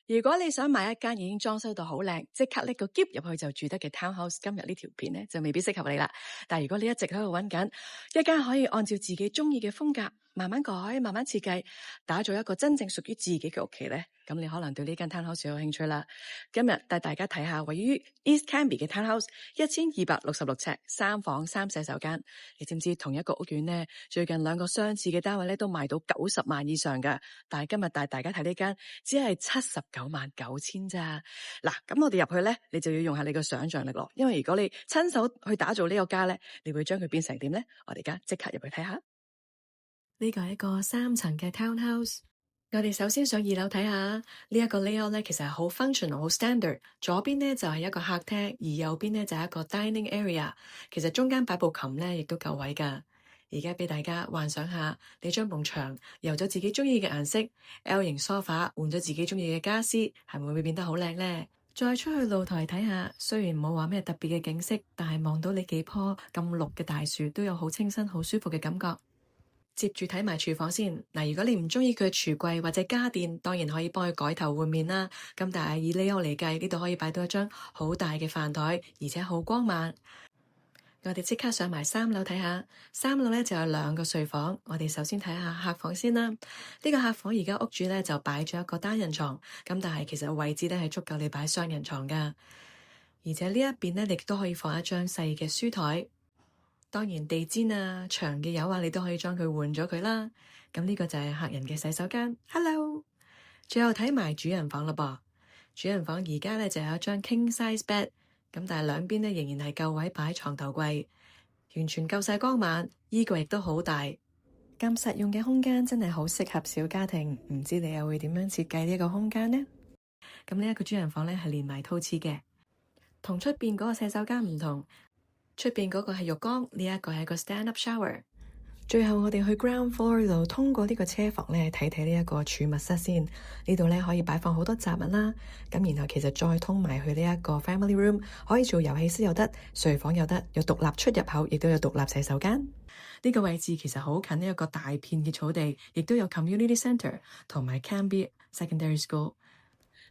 如果你想買一間已經裝修到好靚，即刻拎個篋入去就住得嘅 townhouse，今日呢條片咧就未必適合你啦。但係如果你一直喺度揾緊一間可以按照自己中意嘅風格，慢慢改、慢慢設計，打造一個真正屬於自己嘅屋企咧，咁你可能對呢間 townhouse 有興趣啦。今日帶大家睇下位於 East Cambie 嘅 townhouse， 1266尺，3房3洗手間。你知唔知同一個屋苑呢，最近2個相似嘅單位咧都賣到90萬以上㗎，但係今日帶大家睇呢間只係799000咋。嗱，咁我哋入去咧，你就要用下你個想象力咯，因為如果你親手去打造呢個家咧，你會將佢變成點咧？我哋而家即刻入去睇下。呢個係一個3層嘅 townhouse。我哋首先上2樓睇下呢一個 layout 咧，其實係好 functional、好 standard。左邊咧就係一個客廳，而右邊咧就係一個 dining area。其實中間擺部琴咧，亦都夠位噶。而家俾大家幻想下，你將埲牆油咗自己中意嘅顏色 ，L 型 sofa 換咗自己中意嘅家私，係咪會變得好靚咧？再出去露台睇下，雖然冇話咩特別嘅景色，但係望到你幾棵咁綠嘅大樹，都有好清新、好舒服嘅感覺。接住睇埋廚房先。嗱，如果你唔中意佢嘅櫥櫃或者家電，當然可以幫佢改頭換面啦。咁但係以 layout 嚟計，呢度可以擺到一張好大嘅飯台，而且好光猛。我哋即刻上埋3樓睇下。3樓咧就有2個睡房。我哋首先睇下客房先啦。呢個客房而家屋主咧就擺咗一個單人床，咁但係其實位置咧係足夠你擺雙人床噶。而且呢一邊咧，你都可以放一張細嘅書台。當然地氈啊、牆嘅油啊，你都可以將佢換咗佢啦。咁呢個就係客人嘅洗手間。Hello， 最後睇埋主人房啦噃。主人房而家咧就有一張 king size bed， 咁但係兩邊咧仍然係夠位擺床頭櫃，完全夠晒光猛。衣櫃亦都好大，咁實用嘅空間真係好適合小家庭。唔知你又會點樣設計呢一個空間呢？咁呢一個主人房咧係連埋套廁嘅，同出邊嗰個洗手間唔同。出邊嗰個係浴缸，呢一個係一個 stand-up shower。最後我哋去 ground floor 度，通過呢個車房咧，睇睇呢一個儲物室先。呢度咧可以擺放好多雜物啦。咁然後其實再通埋去呢一個 family room， 可以做遊戲室又得，睡房又得，有獨立出入口，亦都有獨立洗手間。呢個位置其實好近呢一個大片嘅草地，亦都有 community centre 同埋 Cambie Secondary School。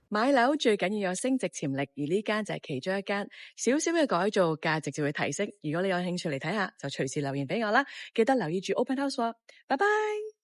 買樓最緊要有升值潛力，而呢間就係其中一間。少少嘅改造，價值就會提升。如果你有興趣嚟睇下，就隨時留言俾我啦。記得留意住 Open House 喎。拜拜。